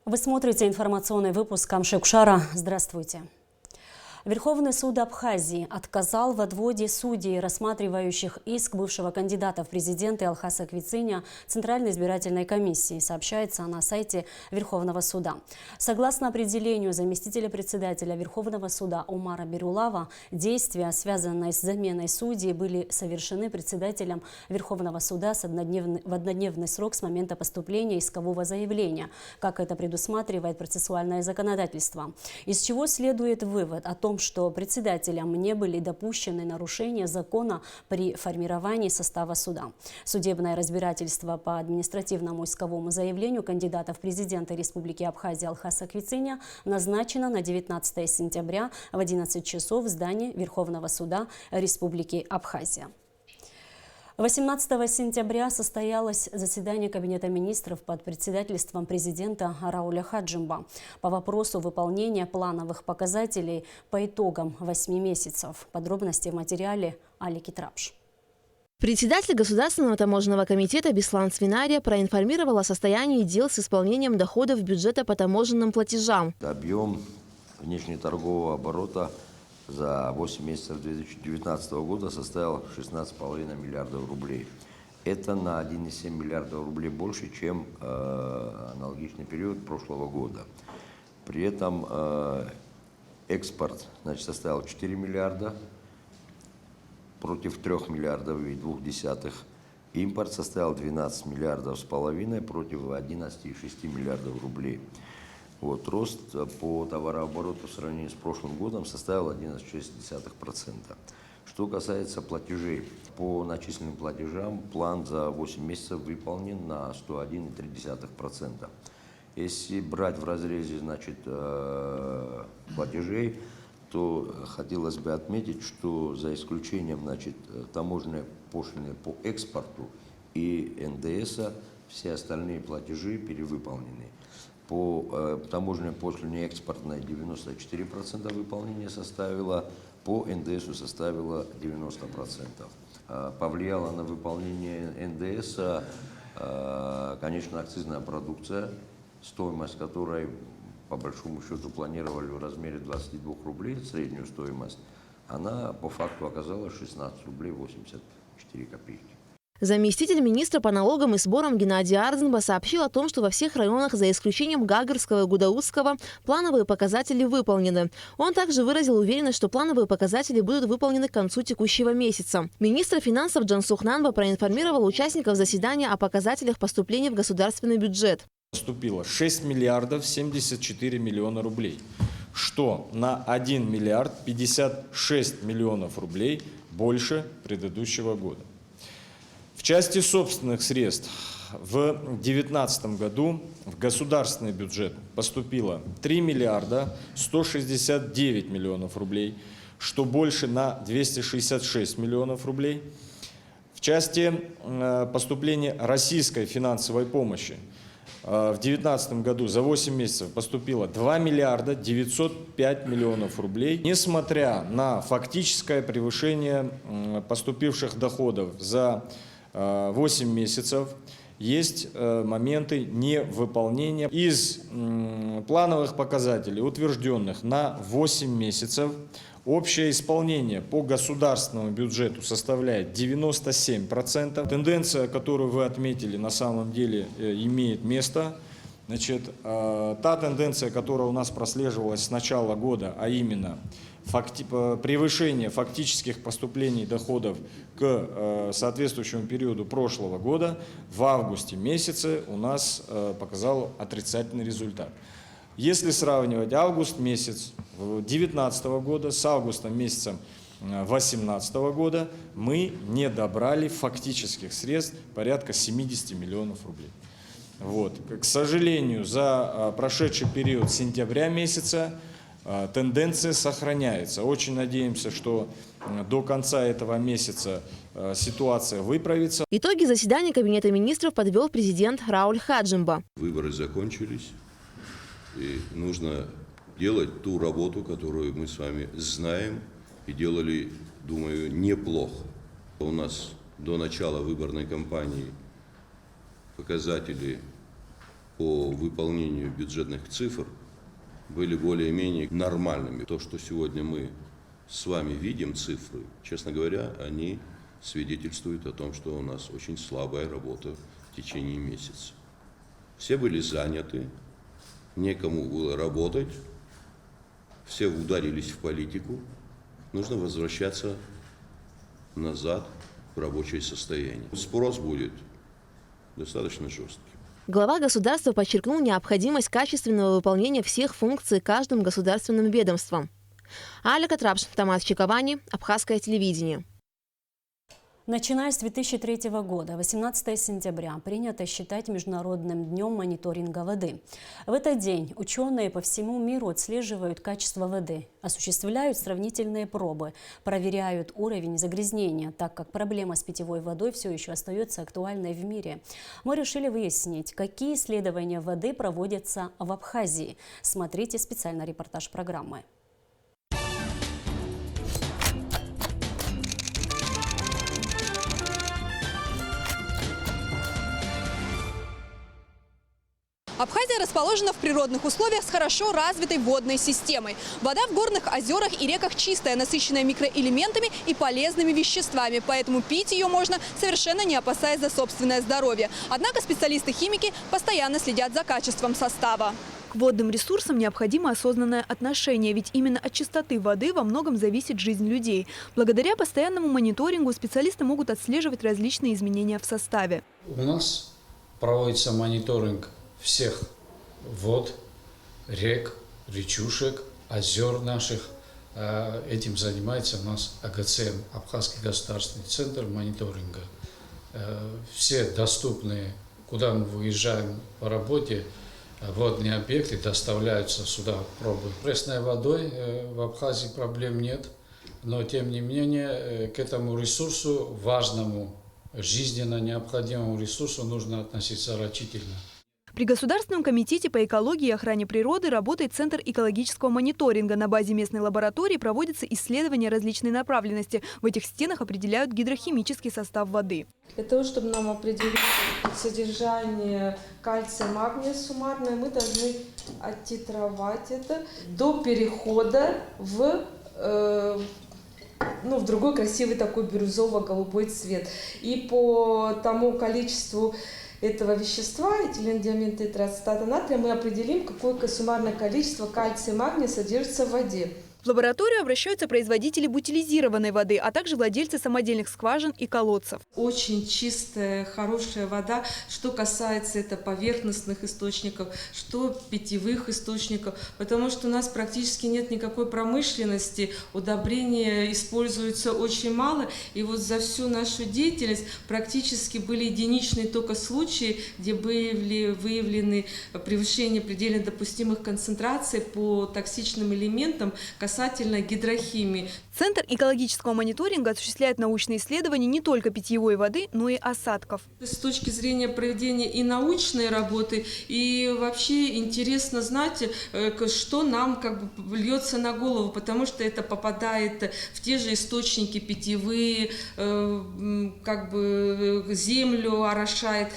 Вы смотрите информационный выпуск Камши-Кушара. Здравствуйте. Верховный суд Абхазии отказал в отводе судей, рассматривающих иск бывшего кандидата в президенты Алхаса Квициня Центральной избирательной комиссии, сообщается на сайте Верховного суда. Согласно определению заместителя председателя Верховного суда Умара Берулава, действия, связанные с заменой судей, были совершены председателем Верховного суда в однодневный срок с момента поступления искового заявления, как это предусматривает процессуальное законодательство. Из чего следует вывод о том, что председателям не были допущены нарушения закона при формировании состава суда. Судебное разбирательство по административному исковому заявлению кандидата в президенты Республики Абхазия Алхаса Квициня назначено на 19 сентября в 11 часов в здании Верховного суда Республики Абхазия. 18 сентября состоялось заседание Кабинета министров под председательством президента Рауля Хаджимба по вопросу выполнения плановых показателей по итогам 8 месяцев. Подробности в материале Алики Трапш. Председатель Государственного таможенного комитета Беслан Свинария проинформировал о состоянии дел с исполнением доходов бюджета по таможенным платежам. Объем внешнеторгового оборота за 8 месяцев 2019 года составил 16,5 миллиардов рублей. Это на 1,7 миллиардов рублей больше, чем аналогичный период прошлого года. При этом экспорт составил 4 миллиарда против 3 миллиардов и 0,2. Импорт составил 12 миллиардов с половиной против 11,6 миллиардов рублей. Рост по товарообороту в сравнении с прошлым годом составил 11,6%. Что касается платежей, по начисленным платежам план за 8 месяцев выполнен на 101,3%. Если брать в разрезе платежей, то хотелось бы отметить, что за исключением таможенной пошлины по экспорту и НДС все остальные платежи перевыполнены. По таможенной пошлине экспортной 94% выполнения составило, по НДСу составило 90%. Повлияла на выполнение НДС, конечно, акцизная продукция, стоимость которой по большому счету планировали в размере 22 рублей, среднюю стоимость, она по факту оказалась 16 рублей 84 копейки. Заместитель министра по налогам и сборам Геннадий Ардзенба сообщил о том, что во всех районах, за исключением Гагарского и Гудаутского, плановые показатели выполнены. Он также выразил уверенность, что плановые показатели будут выполнены к концу текущего месяца. Министр финансов Джансух Нанба проинформировал участников заседания о показателях поступления в государственный бюджет. Поступило 6 миллиардов 74 миллиона рублей, что на 1 миллиард 56 миллионов рублей больше предыдущего года. В части собственных средств в 2019 году в государственный бюджет поступило 3 миллиарда 169 миллионов рублей, что больше на 266 миллионов рублей. В части поступления российской финансовой помощи в 2019 году за 8 месяцев поступило 2 миллиарда 905 миллионов рублей. Несмотря на фактическое превышение поступивших доходов за 8 месяцев, есть моменты невыполнения. Из плановых показателей, утвержденных на 8 месяцев, общее исполнение по государственному бюджету составляет 97%. Тенденция, которую вы отметили, на самом деле имеет место. Та тенденция, которая у нас прослеживалась с начала года, а именно превышение фактических поступлений доходов к соответствующему периоду прошлого года, в августе месяце у нас показал отрицательный результат. Если сравнивать август месяц 2019 года с августом месяцем 2018 года, мы не добрали фактических средств порядка 70 миллионов рублей. К сожалению, за прошедший период сентября месяца тенденция сохраняется. Очень надеемся, что до конца этого месяца ситуация выправится. Итоги заседания Кабинета министров подвел президент Рауль Хаджимба. Выборы закончились, и нужно делать ту работу, которую мы с вами знаем и делали, думаю, неплохо. У нас до начала выборной кампании показатели по выполнению бюджетных цифр были более-менее нормальными. То, что сегодня мы с вами видим цифры, честно говоря, они свидетельствуют о том, что у нас очень слабая работа в течение месяца. Все были заняты, некому было работать, все ударились в политику. Нужно возвращаться назад в рабочее состояние. Спрос будет достаточно жесткий. Глава государства подчеркнул необходимость качественного выполнения всех функций каждым государственным ведомством. Аля Катрабш, Томас Чиковани, Абхазское телевидение. Начиная с 2003 года, 18 сентября, принято считать Международным днем мониторинга воды. В этот день ученые по всему миру отслеживают качество воды, осуществляют сравнительные пробы, проверяют уровень загрязнения, так как проблема с питьевой водой все еще остается актуальной в мире. Мы решили выяснить, какие исследования воды проводятся в Абхазии. Смотрите специальный репортаж программы. Абхазия расположена в природных условиях с хорошо развитой водной системой. Вода в горных озерах и реках чистая, насыщенная микроэлементами и полезными веществами, поэтому пить ее можно, совершенно не опасаясь за собственное здоровье. Однако специалисты-химики постоянно следят за качеством состава. К водным ресурсам необходимо осознанное отношение, ведь именно от чистоты воды во многом зависит жизнь людей. Благодаря постоянному мониторингу специалисты могут отслеживать различные изменения в составе. У нас проводится мониторинг всех вод, рек, речушек, озер наших. Этим занимается у нас АГЦМ, Абхазский государственный центр мониторинга. Все доступные, куда мы выезжаем по работе, водные объекты доставляются сюда пробы. Пресной водой в Абхазии проблем нет, но тем не менее к этому ресурсу, важному, жизненно необходимому ресурсу, нужно относиться рачительно. При Государственном комитете по экологии и охране природы работает Центр экологического мониторинга. На базе местной лаборатории проводятся исследования различной направленности. В этих стенах определяют гидрохимический состав воды. Для того, чтобы нам определить содержание кальция, магния суммарное, мы должны оттитровать это до перехода в другой красивый такой бирюзово-голубой цвет. И по тому количеству этого вещества, этилендиамин-тетрацетата натрия, мы определим, какое суммарное количество кальция и магния содержится в воде. В лабораторию обращаются производители бутилизированной воды, а также владельцы самодельных скважин и колодцев. Очень чистая, хорошая вода, что касается это поверхностных источников, что питьевых источников, потому что у нас практически нет никакой промышленности, удобрения используются очень мало, и вот за всю нашу деятельность практически были единичные только случаи, где были выявлены превышение предельно допустимых концентраций по токсичным элементам касательно гидрохимии. Центр экологического мониторинга осуществляет научные исследования не только питьевой воды, но и осадков. С точки зрения проведения и научной работы, и вообще интересно знать, что нам льется на голову, потому что это попадает в те же источники питьевые, землю орошает.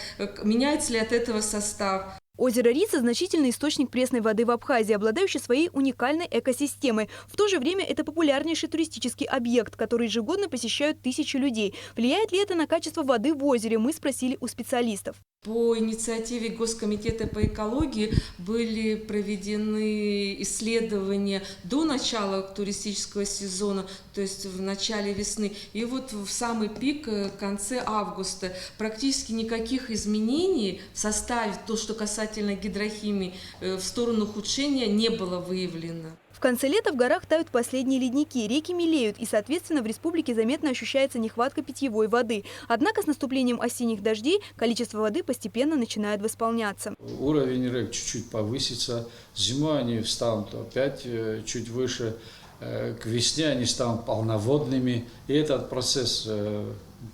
Меняется ли от этого состав? Озеро Рица – значительный источник пресной воды в Абхазии, обладающий своей уникальной экосистемой. В то же время это популярнейший туристический объект, который ежегодно посещают тысячи людей. Влияет ли это на качество воды в озере, мы спросили у специалистов. По инициативе Госкомитета по экологии были проведены исследования до начала туристического сезона, то есть в начале весны. И вот в самый пик, в конце августа, практически никаких изменений в составе, то, что касательно гидрохимии, в сторону ухудшения не было выявлено. В конце лета в горах тают последние ледники, реки мелеют, и, соответственно, в республике заметно ощущается нехватка питьевой воды. Однако с наступлением осенних дождей количество воды постепенно начинает восполняться. Уровень рек чуть-чуть повысится, зимой они встанут опять чуть выше, к весне они станут полноводными, и этот процесс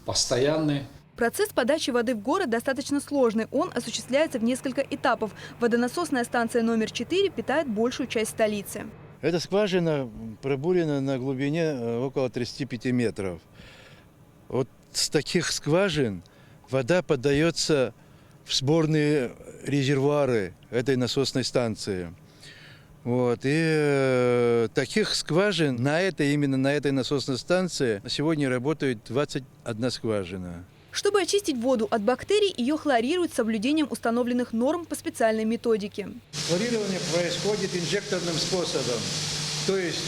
постоянный. Процесс подачи воды в город достаточно сложный. Он осуществляется в несколько этапов. Водонасосная станция номер 4 питает большую часть столицы. Эта скважина пробурена на глубине около 35 метров. Вот с таких скважин вода подается в сборные резервуары этой насосной станции. Вот. И таких скважин именно на этой насосной станции сегодня работает 21 скважина. Чтобы очистить воду от бактерий, ее хлорируют с соблюдением установленных норм по специальной методике. Хлорирование происходит инжекторным способом. То есть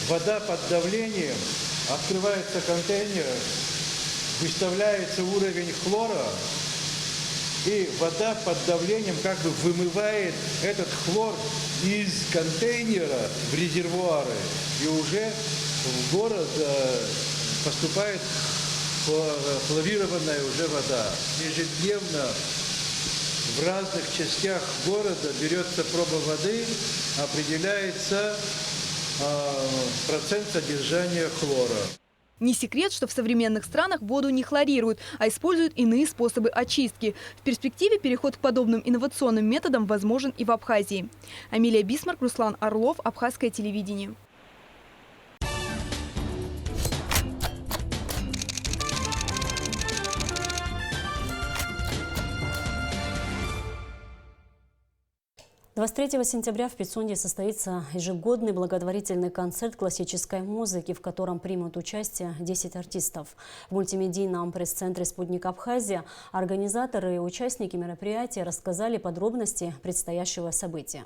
вода под давлением, открывается контейнер, выставляется уровень хлора, и вода под давлением как бы вымывает этот хлор из контейнера в резервуары. И уже в город поступает хлорированная уже вода. Ежедневно в разных частях города берется проба воды, определяется процент содержания хлора. Не секрет, что в современных странах воду не хлорируют, а используют иные способы очистки. В перспективе переход к подобным инновационным методам возможен и в Абхазии. Амилия Бисмарк, Руслан Орлов, Абхазское телевидение. «23 сентября в Пицунде состоится ежегодный благотворительный концерт классической музыки, в котором примут участие 10 артистов. В мультимедийном пресс-центре «Спутник Абхазия» организаторы и участники мероприятия рассказали подробности предстоящего события.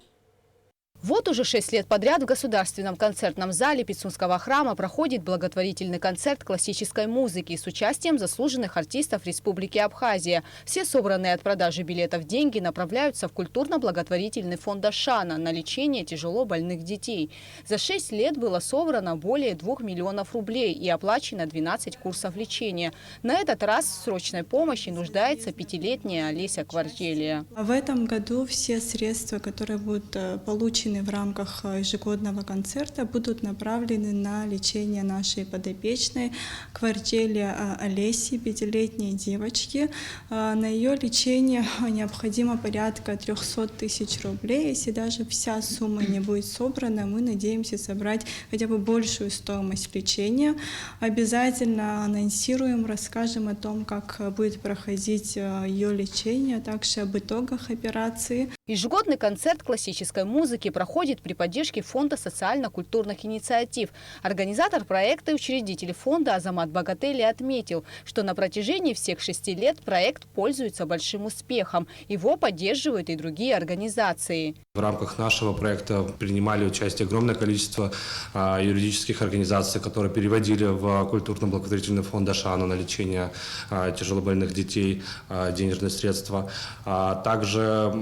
Вот уже 6 лет подряд в Государственном концертном зале Пицунского храма проходит благотворительный концерт классической музыки с участием заслуженных артистов Республики Абхазия. Все собранные от продажи билетов деньги направляются в культурно-благотворительный фонд Ашана на лечение тяжело больных детей. За 6 лет было собрано более 2 миллионов рублей и оплачено 12 курсов лечения. На этот раз в срочной помощи нуждается 5-летняя Олеся Квартелия. В этом году все средства, которые будут получены в рамках ежегодного концерта, будут направлены на лечение нашей подопечной Квартелия Олеси, 5-летней девочки. На ее лечение необходимо порядка 300 тысяч рублей. Если даже вся сумма не будет собрана, мы надеемся собрать хотя бы большую стоимость лечения. Обязательно анонсируем, расскажем о том, как будет проходить ее лечение, а также об итогах операции. Ежегодный концерт классической музыки проходит при поддержке Фонда социально-культурных инициатив. Организатор проекта и учредитель фонда Азамат Багатели отметил, что на протяжении всех 6 лет проект пользуется большим успехом. Его поддерживают и другие организации. В рамках нашего проекта принимали участие огромное количество юридических организаций, которые переводили в культурно-благотворительный фонд Ашана на лечение тяжелобольных детей денежные средства. Также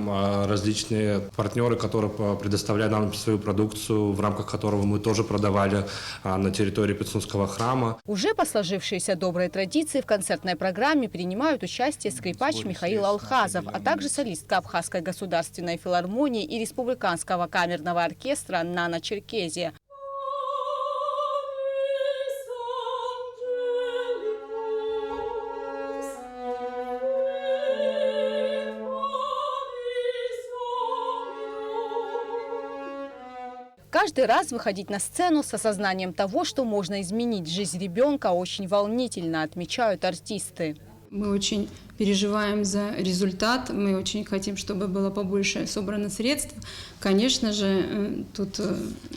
различные партнеры, которые предоставляли нам свою продукцию, в рамках которого мы тоже продавали на территории Пицунского храма. Уже по сложившейся доброй традиции в концертной программе принимают участие скрипач Михаил Алхазов, а также солистка Абхазской государственной филармонии и Республиканского камерного оркестра «Нана Черкезия». Каждый раз выходить на сцену с осознанием того, что можно изменить жизнь ребенка, очень волнительно, отмечают артисты. Мы очень переживаем за результат, мы очень хотим, чтобы было побольше собрано средств. Конечно же, тут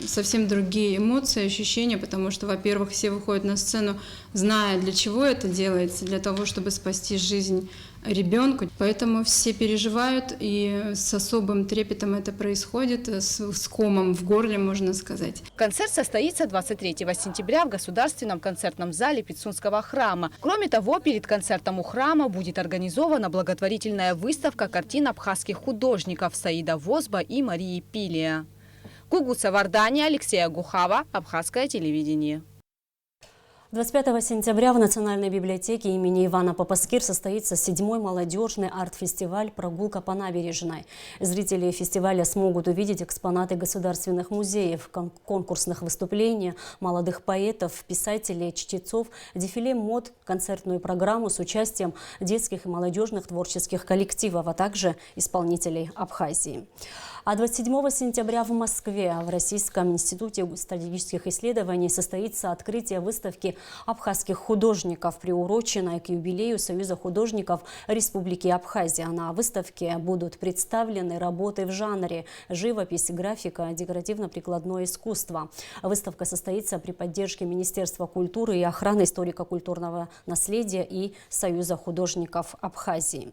совсем другие эмоции, ощущения, потому что, во-первых, все выходят на сцену, зная, для чего это делается, для того, чтобы спасти жизнь ребенку. Поэтому все переживают, и с особым трепетом это происходит, с комом в горле, можно сказать. Концерт состоится 23 сентября в Государственном концертном зале Пицунского храма. Кроме того, перед концертом у храма будет организована благотворительная выставка картин абхазских художников Саида Возба и Марии Пилия. Кугуца Вардани, Алексея Гухава, Абхазское телевидение. 25 сентября в Национальной библиотеке имени Ивана Попаскир состоится 7-й молодежный арт-фестиваль «Прогулка по набережной». Зрители фестиваля смогут увидеть экспонаты государственных музеев, конкурсных выступлений, молодых поэтов, писателей, чтецов, дефиле мод, концертную программу с участием детских и молодежных творческих коллективов, а также исполнителей Абхазии. А 27 сентября в Москве в Российском институте стратегических исследований состоится открытие выставки абхазских художников, приуроченной к юбилею Союза художников Республики Абхазия. На выставке будут представлены работы в жанре живопись, графика, декоративно-прикладное искусство. Выставка состоится при поддержке Министерства культуры и охраны историко-культурного наследия и Союза художников Абхазии.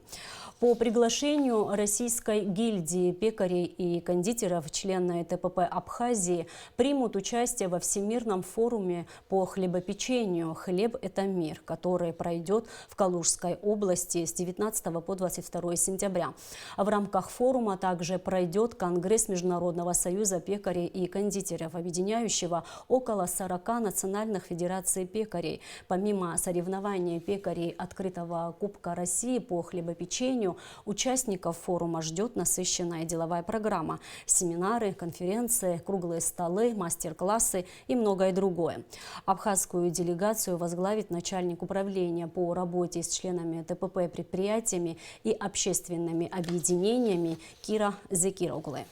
По приглашению Российской гильдии пекарей и кондитеров члены ТПП Абхазии примут участие во Всемирном форуме по хлебопечению «Хлеб – это мир», который пройдет в Калужской области с 19 по 22 сентября. В рамках форума также пройдет Конгресс Международного союза пекарей и кондитеров, объединяющего около 40 национальных федераций пекарей. Помимо соревнований пекарей открытого Кубка России по хлебопечению, участников форума ждет насыщенная деловая программа. Семинары, конференции, круглые столы, мастер-классы и многое другое. Абхазскую делегацию возглавит начальник управления по работе с членами ТПП, предприятиями и общественными объединениями Кира Зекироглы.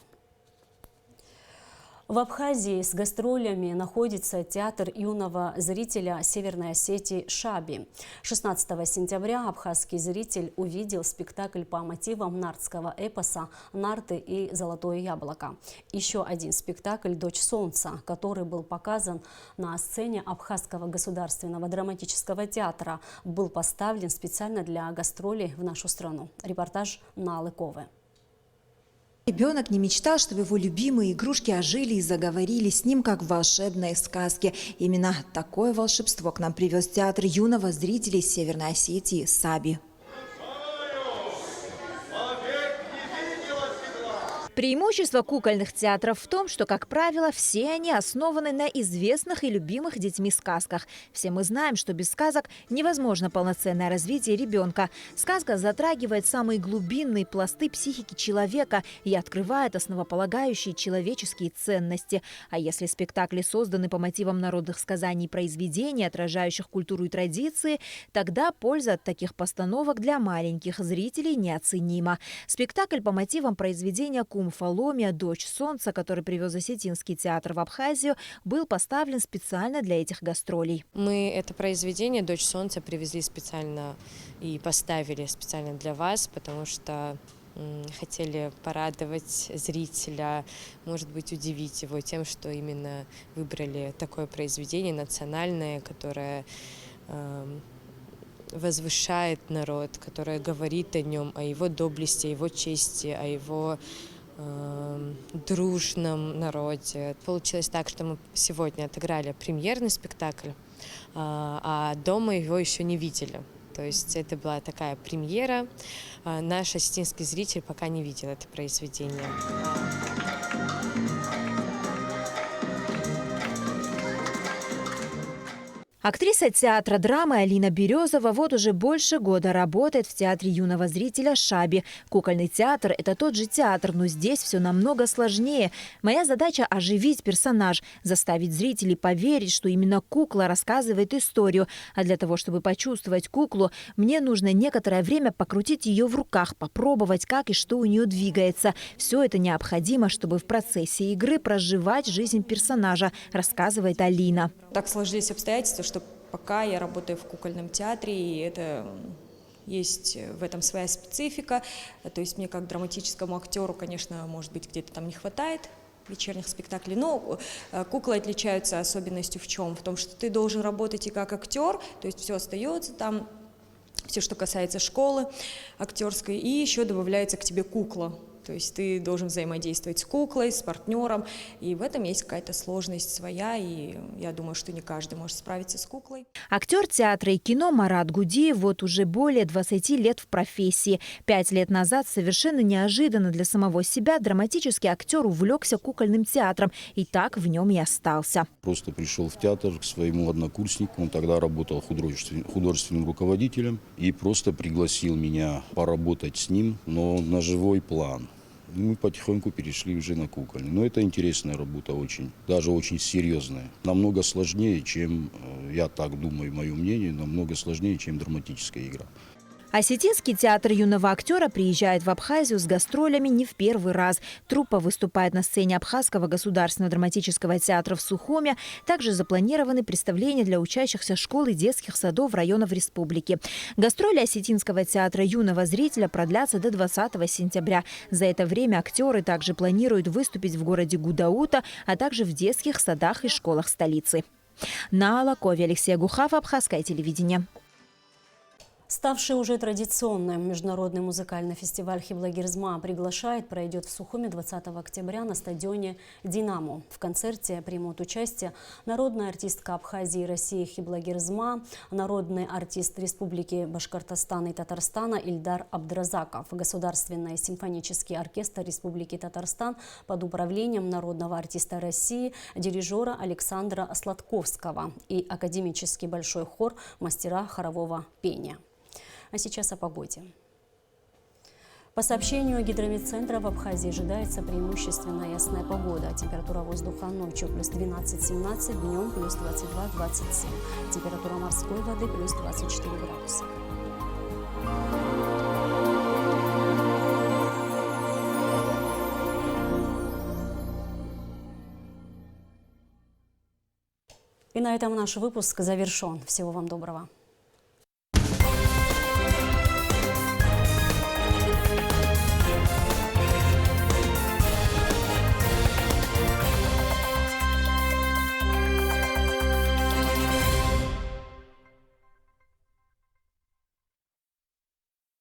В Абхазии с гастролями находится театр юного зрителя Северной Осетии «Шаби». 16 сентября абхазский зритель увидел спектакль по мотивам нартского эпоса «Нарты и золотое яблоко». Еще один спектакль «Дочь солнца», который был показан на сцене Абхазского государственного драматического театра, был поставлен специально для гастролей в нашу страну. Репортаж Налы Ковы. Ребенок не мечтал, чтобы его любимые игрушки ожили и заговорили с ним, как в волшебной сказке. Именно такое волшебство к нам привез театр юного зрителя из Северной Осетии «Саби». Преимущество кукольных театров в том, что, как правило, все они основаны на известных и любимых детьми сказках. Все мы знаем, что без сказок невозможно полноценное развитие ребенка. Сказка затрагивает самые глубинные пласты психики человека и открывает основополагающие человеческие ценности. А если спектакли созданы по мотивам народных сказаний и произведений, отражающих культуру и традиции, тогда польза от таких постановок для маленьких зрителей неоценима. Спектакль по мотивам произведения «Умфаломия. Дочь солнца», который привез Осетинский театр в Абхазию, был поставлен специально для этих гастролей. Мы это произведение «Дочь солнца» привезли специально и поставили специально для вас, потому что хотели порадовать зрителя, может быть, удивить его тем, что именно выбрали такое произведение национальное, которое возвышает народ, которое говорит о нем, о его доблести, о его чести, о его дружном народе. Получилось так, что мы сегодня отыграли премьерный спектакль, а дома его еще не видели. То есть это была такая премьера. Наш осетинский зритель пока не видел это произведение. Актриса театра драмы Алина Березова вот уже больше года работает в театре юного зрителя «Шаби». Кукольный театр – это тот же театр, но здесь все намного сложнее. Моя задача – оживить персонаж, заставить зрителей поверить, что именно кукла рассказывает историю. А для того, чтобы почувствовать куклу, мне нужно некоторое время покрутить ее в руках, попробовать, как и что у нее двигается. Все это необходимо, чтобы в процессе игры проживать жизнь персонажа, рассказывает Алина. Так сложились обстоятельства, что пока я работаю в кукольном театре, и это есть в этом своя специфика. То есть мне как драматическому актеру, конечно, может быть, где-то там не хватает вечерних спектаклей. Но куклы отличаются особенностью в чем? В том, что ты должен работать и как актер, то есть все остается там, все, что касается школы актерской, и еще добавляется к тебе кукла. То есть ты должен взаимодействовать с куклой, с партнером, и в этом есть какая-то сложность своя, и я думаю, что не каждый может справиться с куклой. Актер театра и кино Марат Гудиев вот уже более 20 лет в профессии. 5 лет назад совершенно неожиданно для самого себя драматический актер увлекся кукольным театром и так в нем и остался. Просто пришел в театр к своему однокурснику, он тогда работал художественным руководителем, и просто пригласил меня поработать с ним, но на живой план. Мы потихоньку перешли уже на кукольный. Но это интересная работа очень, даже очень серьезная. Намного сложнее, чем, я так думаю, мое мнение, намного сложнее, чем драматическая игра. Осетинский театр юного актера приезжает в Абхазию с гастролями не в первый раз. Труппа выступает на сцене Абхазского государственного драматического театра в Сухуме. Также запланированы представления для учащихся школ и детских садов районов республики. Гастроли Осетинского театра юного зрителя продлятся до 20 сентября. За это время актеры также планируют выступить в городе Гудаута, а также в детских садах и школах столицы. На Алакове, Алексей Гухав, Абхазское телевидение. Ставший уже традиционным международный музыкальный фестиваль «Хиблагерзма» пройдет в Сухуме 20 октября на стадионе «Динамо». В концерте примут участие народная артистка Абхазии и России Хиблагерзма, народный артист Республики Башкортостан и Татарстана Ильдар Абдразаков, Государственный симфонический оркестр Республики Татарстан под управлением народного артиста России, дирижера Александра Сладковского и академический большой хор мастера хорового пения. А сейчас о погоде. По сообщению гидрометцентра, в Абхазии ожидается преимущественно ясная погода. Температура воздуха ночью плюс 12-17, днем плюс 22-27. Температура морской воды плюс 24 градуса. И на этом наш выпуск завершен. Всего вам доброго.